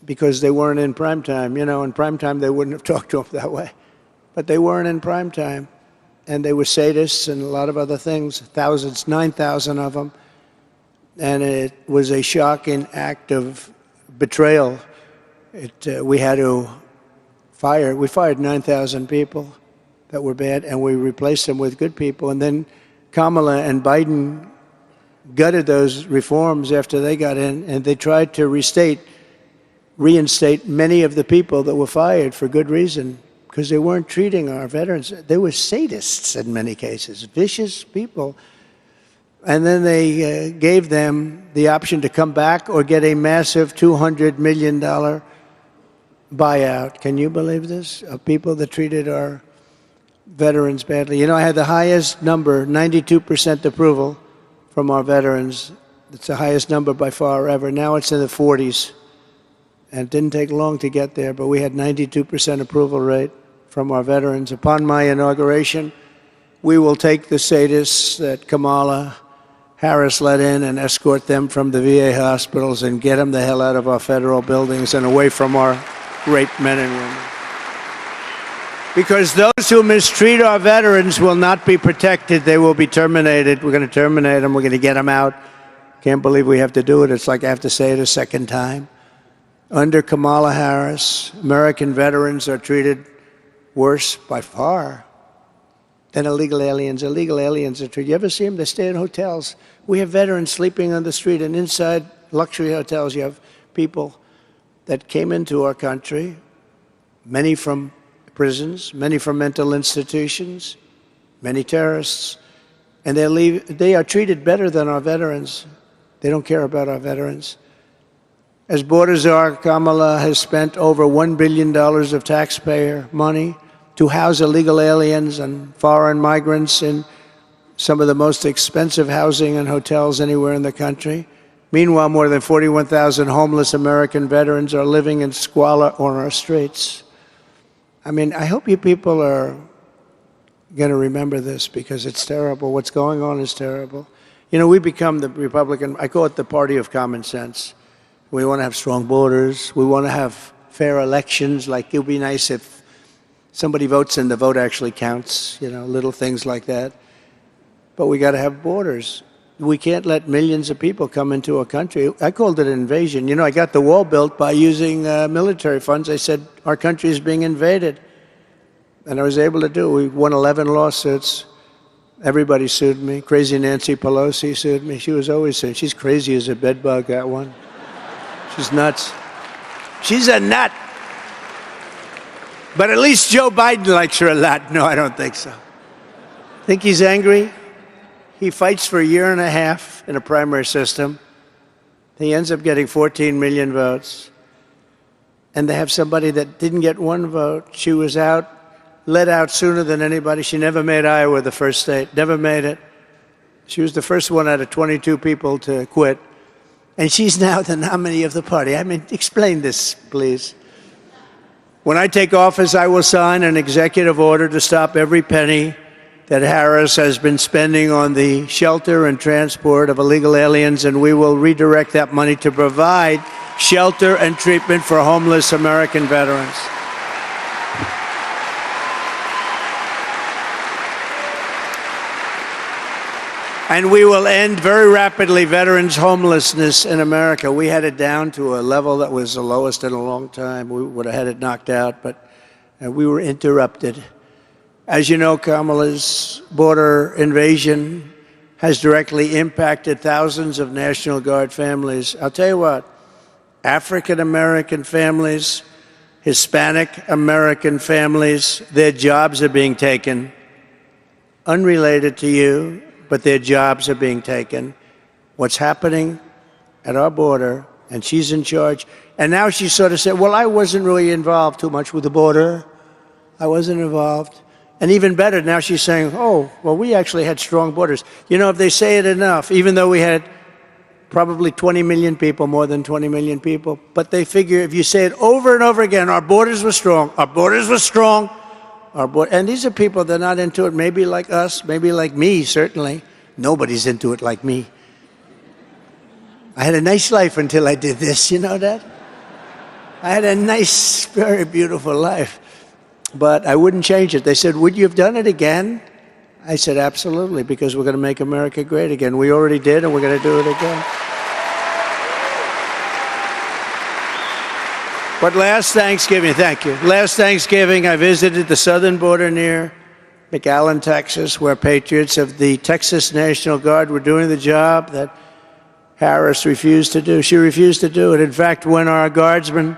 because they weren't in prime time. You know, in prime time, they wouldn't have talked to them that way. But they weren't in prime time, and they were sadists and a lot of other things, thousands, 9,000 of them. And it was a shocking act of betrayal. We had to fire. We fired 9,000 people that were bad, and we replaced them with good people. And then Kamala and Biden gutted those reforms after they got in, and they tried to reinstate many of the people that were fired for good reason, because they weren't treating our veterans. They were sadists in many cases, vicious people. And then they gave them the option to come back or get a massive $200 million buyout. Can you believe this? Of people that treated our veterans badly. You know, I had the highest number, 92% approval from our veterans. It's the highest number by far ever. Now it's in the 40s. And it didn't take long to get there, but we had 92% approval rate from our veterans. Upon my inauguration, we will take the sadists that Kamala Harris let in and escort them from the VA hospitals and get them the hell out of our federal buildings and away from our great men and women. Because those who mistreat our veterans will not be protected. They will be terminated. We're going to terminate them. We're going to get them out. Can't believe we have to do it. It's like I have to say it a second time. Under Kamala Harris, American veterans are treated worse by far than illegal aliens. Illegal aliens are treated. You ever see them? They stay in hotels. We have veterans sleeping on the street, and inside luxury hotels you have people that came into our country, many from prisons, many from mental institutions, many terrorists, and they are treated better than our veterans. They don't care about our veterans. As border czar, Kamala has spent over $1 billion of taxpayer money to house illegal aliens and foreign migrants in some of the most expensive housing and hotels anywhere in the country. Meanwhile, more than 41,000 homeless American veterans are living in squalor on our streets. I mean, I hope you people are going to remember this, because it's terrible. What's going on is terrible. You know, we become the Republican, I call it the party of common sense. We want to have strong borders. We want to have fair elections. Like, it would be nice if somebody votes and the vote actually counts, you know, little things like that. But we got to have borders. We can't let millions of people come into a country. I called it an invasion. You know, I got the wall built by using military funds. I said, our country is being invaded. And I was able to do it. We won 11 lawsuits. Everybody sued me. Crazy Nancy Pelosi sued me. She was always saying, she's crazy as a bedbug, that one. She's nuts. She's a nut. But at least Joe Biden likes her a lot. No, I don't think so. Think he's angry? He fights for a year and a half in a primary system. He ends up getting 14 million votes. And they have somebody that didn't get one vote. She was let out sooner than anybody. She never made Iowa the first state, never made it. She was the first one out of 22 people to quit. And she's now the nominee of the party. I mean, explain this, please. When I take office, I will sign an executive order to stop every penny that Harris has been spending on the shelter and transport of illegal aliens, and we will redirect that money to provide shelter and treatment for homeless American veterans. And we will end very rapidly veterans' homelessness in America. We had it down to a level that was the lowest in a long time. We would have had it knocked out, but we were interrupted. As you know, Kamala's border invasion has directly impacted thousands of National Guard families. I'll tell you what, African American families, Hispanic American families, their jobs are being taken, unrelated to you, but their jobs are being taken. What's happening at our border, and she's in charge. And now she sort of said, well, I wasn't really involved too much with the border. I wasn't involved. And even better, now she's saying, oh, well, we actually had strong borders. You know, if they say it enough, even though we had probably 20 million people, more than 20 million people, but they figure if you say it over and over again, our borders were strong, our borders were strong, and these are people that are not into it, maybe like us, maybe like me, certainly. Nobody's into it like me. I had a nice life until I did this, you know that? I had a nice, very beautiful life, but I wouldn't change it. They said, would you have done it again? I said, absolutely, because we're going to make America great again. We already did, and we're going to do it again. But last Thanksgiving, thank you. Last Thanksgiving, I visited the southern border near McAllen, Texas, where patriots of the Texas National Guard were doing the job that Harris refused to do. She refused to do it. In fact, when our guardsmen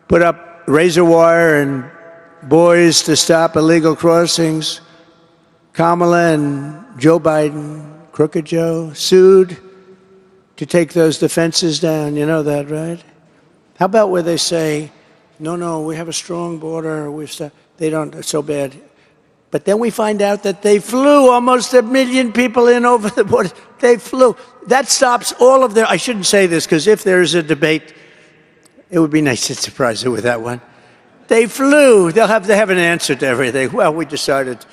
put up razor wire and buoys to stop illegal crossings, Kamala and Joe Biden, Crooked Joe, sued to take those defenses down. You know that, right? How about where they say, no, we have a strong border, they don't, it's so bad. But then we find out that they flew almost 1 million people in over the border. They flew. That stops all of their, I shouldn't say this, because if there's a debate, it would be nice to surprise her with that one. They flew. They have an answer to everything. Well, we decided,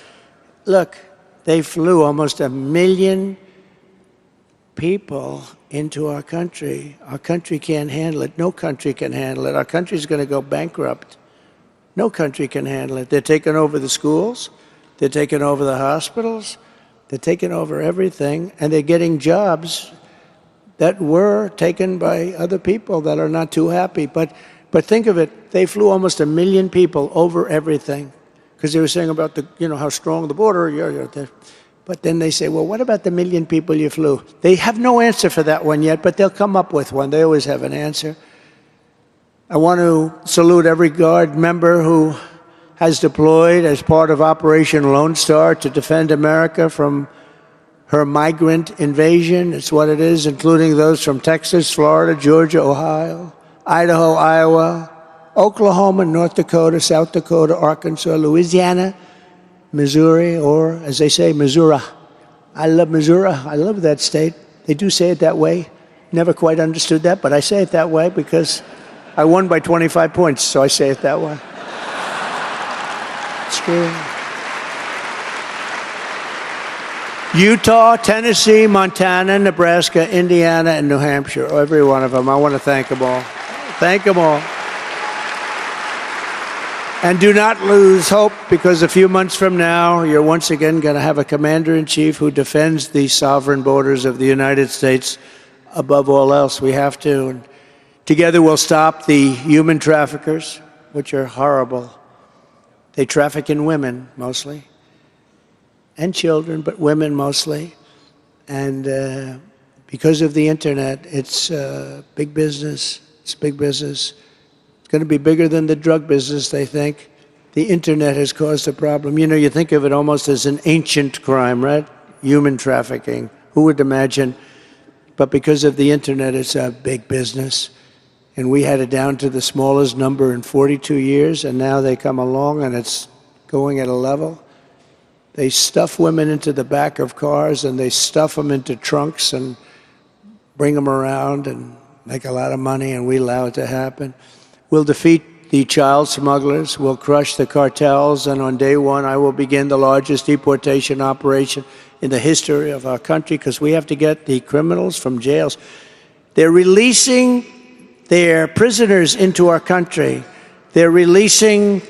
look, they flew almost 1 million people into our country. Our country can't handle it. No country can handle it. Our country's going to go bankrupt. No country can handle it. They're taking over the schools. They're taking over the hospitals. They're taking over everything. And they're getting jobs that were taken by other people that are not too happy. But think of it. They flew almost 1 million people over everything because they were saying about how strong the border. But then they say, well, what about the 1 million people you flew? They have no answer for that one yet, but they'll come up with one. They always have an answer. I want to salute every Guard member who has deployed as part of Operation Lone Star to defend America from her migrant invasion. It's what it is, including those from Texas, Florida, Georgia, Ohio, Idaho, Iowa, Oklahoma, North Dakota, South Dakota, Arkansas, Louisiana, Missouri, or as they say, Missouri. I love Missouri. I love that state. They do say it that way. Never quite understood that, but I say it that way because I won by 25 points, so I say it that way. It's true. Utah, Tennessee, Montana, Nebraska, Indiana, and New Hampshire. Every one of them. I want to thank them all. Thank them all. And do not lose hope, because a few months from now, you're once again going to have a commander-in-chief who defends the sovereign borders of the United States above all else. We have to. And together we'll stop the human traffickers, which are horrible. They traffic in women, mostly, and children, but women mostly. And because of the internet, it's big business. It's big business. It's going to be bigger than the drug business, they think. The internet has caused a problem. You think of it almost as an ancient crime, right? Human trafficking. Who would imagine? But because of the internet, it's a big business. And we had it down to the smallest number in 42 years, and now they come along and it's going at a level. They stuff women into the back of cars, and they stuff them into trunks and bring them around and make a lot of money, and we allow it to happen. We'll defeat the child smugglers. We'll crush the cartels. And on day one, I will begin the largest deportation operation in the history of our country, because we have to get the criminals from jails. They're releasing their prisoners into our country. They're releasing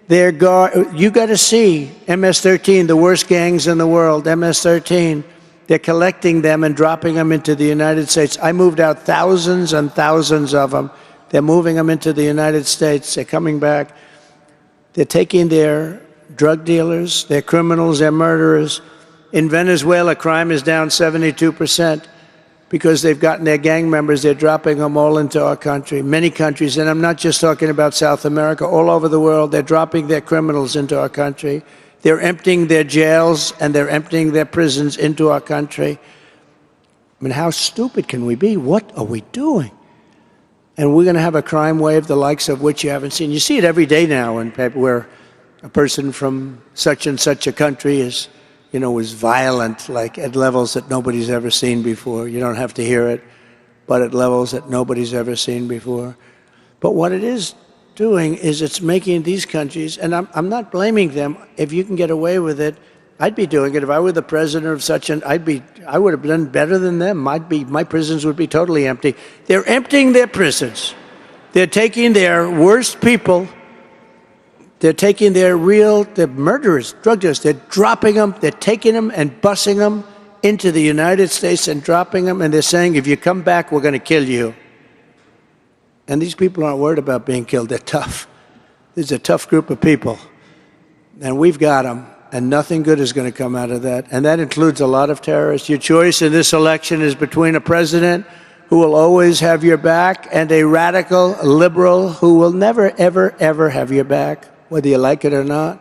their guard. You got to see MS-13, the worst gangs in the world, MS-13. They're collecting them and dropping them into the United States. I moved out thousands and thousands of them. They're moving them into the United States. They're coming back. They're taking their drug dealers, their criminals, their murderers. In Venezuela, crime is down 72% because they've gotten their gang members, they're dropping them all into our country, many countries, and I'm not just talking about South America, all over the world, they're dropping their criminals into our country. They're emptying their jails and they're emptying their prisons into our country. I mean, how stupid can we be? What are we doing? And we're going to have a crime wave the likes of which you haven't seen. You see it every day now in paper where a person from such and such a country is, is violent, like at levels that nobody's ever seen before. You don't have to hear it, but at levels that nobody's ever seen before. But what it is doing is it's making these countries, and I'm not blaming them. If you can get away with it, I'd be doing it. If I were the president of such an, I would have done better than them. My prisons would be totally empty. They're emptying their prisons. They're taking their worst people. They're taking their murderers, drug dealers. They're dropping them. They're taking them and busing them into the United States and dropping them. And they're saying, if you come back, we're going to kill you. And these people aren't worried about being killed. They're tough. This is a tough group of people. And we've got them. And nothing good is going to come out of that. And that includes a lot of terrorists. Your choice in this election is between a president who will always have your back and a radical liberal who will never, ever, ever have your back, whether you like it or not.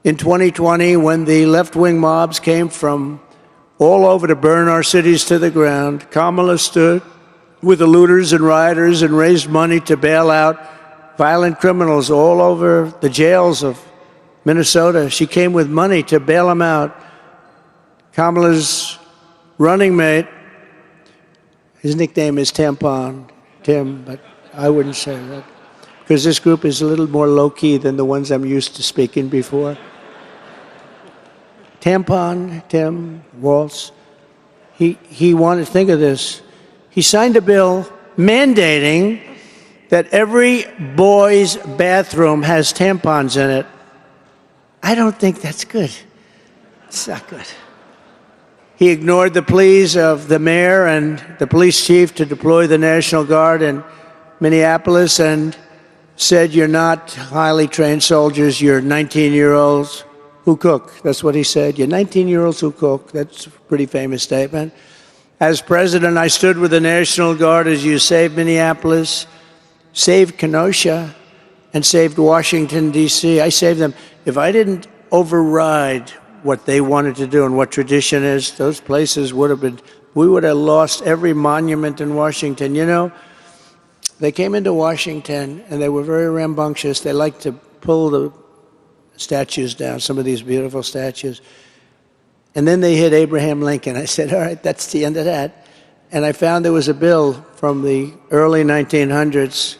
In 2020, when the left-wing mobs came from all over to burn our cities to the ground, Kamala stood with the looters and rioters and raised money to bail out violent criminals all over the jails of Minnesota. She came with money to bail them out. Kamala's running mate, his nickname is Tampon, Tim, but I wouldn't say that, because this group is a little more low-key than the ones I'm used to speaking before. Tampon, Tim, Waltz, he wanted, think of this, he signed a bill mandating that every boy's bathroom has tampons in it. I don't think that's good. It's not good. He ignored the pleas of the mayor and the police chief to deploy the National Guard in Minneapolis and said, you're not highly trained soldiers, you're 19-year-olds who cook. That's what he said. You're 19-year-olds who cook. That's a pretty famous statement. As president, I stood with the National Guard as you saved Minneapolis, saved Kenosha, and saved Washington, D.C. I saved them. If I didn't override what they wanted to do and what tradition is, those places would have been, we would have lost every monument in Washington. They came into Washington and they were very rambunctious. They liked to pull the statues down, some of these beautiful statues. And then they hit Abraham Lincoln. I said, all right, that's the end of that. And I found there was a bill from the early 1900s.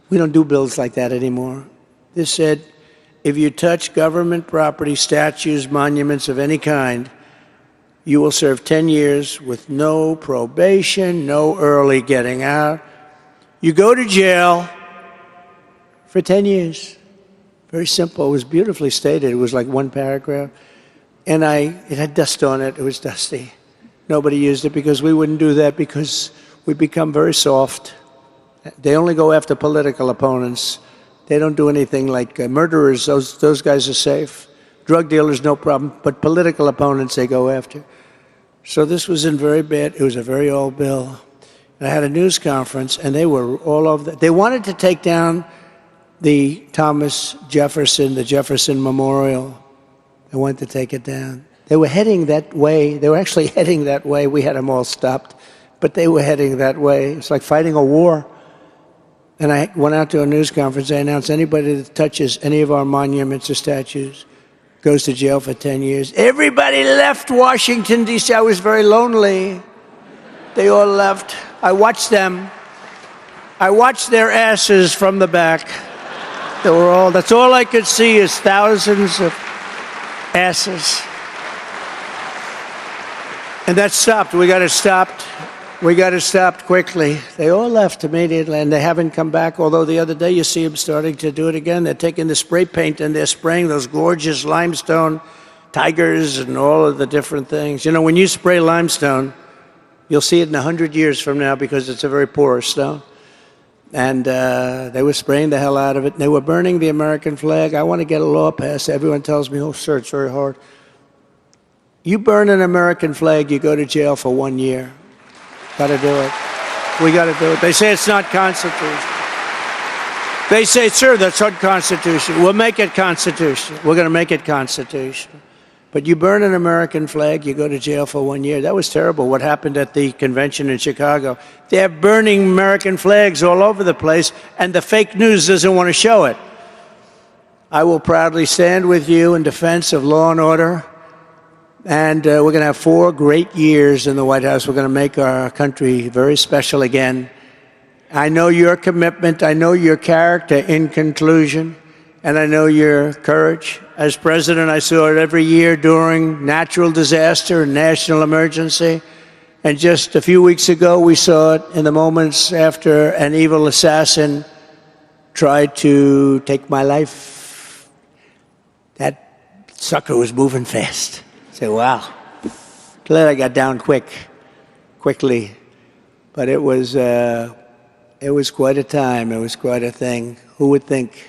We don't do bills like that anymore. This said, if you touch government property, statues, monuments of any kind, you will serve 10 years with no probation, no early getting out. You go to jail for 10 years. Very simple. It was beautifully stated. It was like one paragraph. And it had dust on it. It was dusty. Nobody used it because we wouldn't do that because we become very soft. They only go after political opponents. They don't do anything like murderers. Those guys are safe. Drug dealers, no problem. But political opponents, they go after. So this was in very bad. It was a very old bill. And I had a news conference, and they were all over. They wanted to take down the Thomas Jefferson, the Jefferson Memorial. They wanted to take it down. They were heading that way. They were actually heading that way. We had them all stopped, but they were heading that way. It's like fighting a war. And I went out to a news conference. I announced anybody that touches any of our monuments or statues goes to jail for 10 years. Everybody left Washington, D.C. I was very lonely. They all left. I watched them. I watched their asses from the back. They were all, that's all I could see is thousands of asses. And that stopped. We got to stop. We got to stop quickly. They all left immediately, and they haven't come back, although the other day you see them starting to do it again. They're taking the spray paint and they're spraying those gorgeous limestone tigers and all of the different things. You know, when you spray limestone, you'll see it in 100 years from now because it's a very porous stone. And they were spraying the hell out of it. And they were burning the American flag. I want to get a law passed. Everyone tells me, oh, sir, it's very hard. You burn an American flag, you go to jail for 1 year. Got to do it. We got to do it. They say it's not constitutional. They say, sir, that's unconstitutional. We'll make it constitutional. We're going to make it constitutional. But you burn an American flag, you go to jail for 1 year. That was terrible, what happened at the convention in Chicago. They're burning American flags all over the place, and the fake news doesn't want to show it. I will proudly stand with you in defense of law and order. And we're going to have 4 great years in the White House. We're going to make our country very special again. I know your commitment. I know your character in conclusion. And I know your courage. As president, I saw it every year during natural disaster and national emergency. And just a few weeks ago, we saw it in the moments after an evil assassin tried to take my life. That sucker was moving fast. I said, wow. Glad I got down quickly. But it was quite a time. It was quite a thing. Who would think?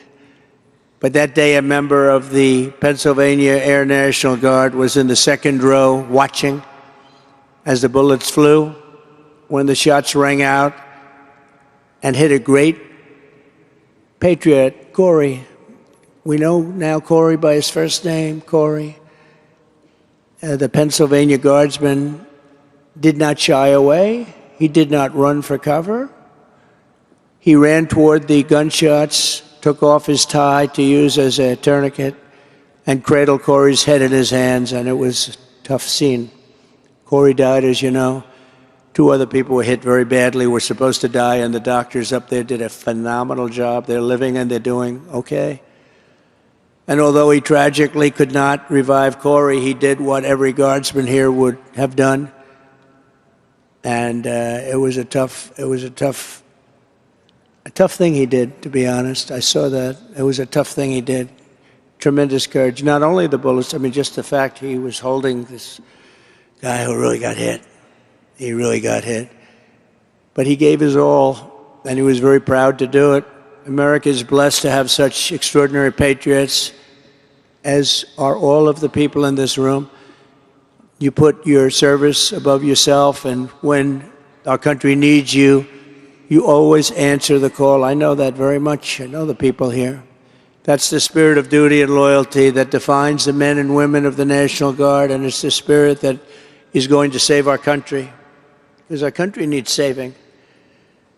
But that day, a member of the Pennsylvania Air National Guard was in the second row watching as the bullets flew, when the shots rang out and hit a great patriot, Corey. We know now Corey by his first name, Corey. The Pennsylvania Guardsman did not shy away. He did not run for cover. He ran toward the gunshots, took off his tie to use as a tourniquet, and cradled Corey's head in his hands, and it was a tough scene. Corey died, as you know. 2 other people were hit very badly, were supposed to die, and the doctors up there did a phenomenal job. They're living and they're doing okay. And although he tragically could not revive Corey, he did what every guardsman here would have done. And it was a tough thing he did, to be honest. I saw that. It was a tough thing he did. Tremendous courage. Not only the bullets, I mean, just the fact he was holding this guy who really got hit. He really got hit. But he gave his all, and he was very proud to do it. America is blessed to have such extraordinary patriots, as are all of the people in this room. You put your service above yourself, and when our country needs you, you always answer the call. I know that very much. I know the people here. That's the spirit of duty and loyalty that defines the men and women of the National Guard, and it's the spirit that is going to save our country, because our country needs saving.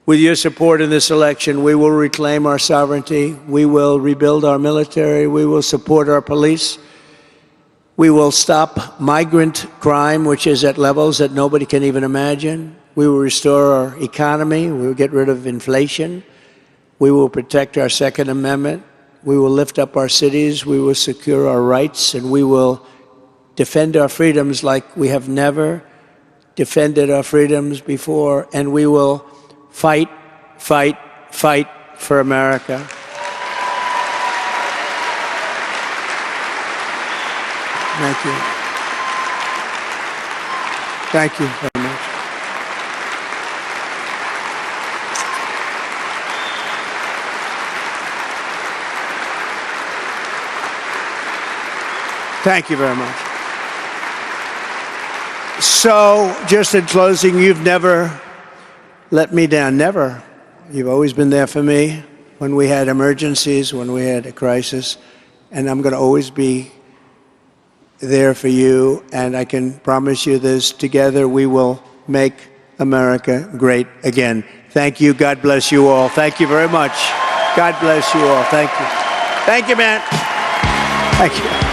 With your support in this election, we will reclaim our sovereignty. We will rebuild our military. We will support our police. We will stop migrant crime, which is at levels that nobody can even imagine. We will restore our economy. We will get rid of inflation. We will protect our Second Amendment. We will lift up our cities. We will secure our rights, and we will defend our freedoms like we have never defended our freedoms before. And we will fight, fight, fight for America. Thank you. Thank you very much. Thank you very much. So, just in closing, you've never let me down, never. You've always been there for me when we had emergencies, when we had a crisis, and I'm going to always be there for you, and I can promise you this, together we will make America great again. Thank you. God bless you all. Thank you very much. God bless you all. Thank you. Thank you, man. Thank you.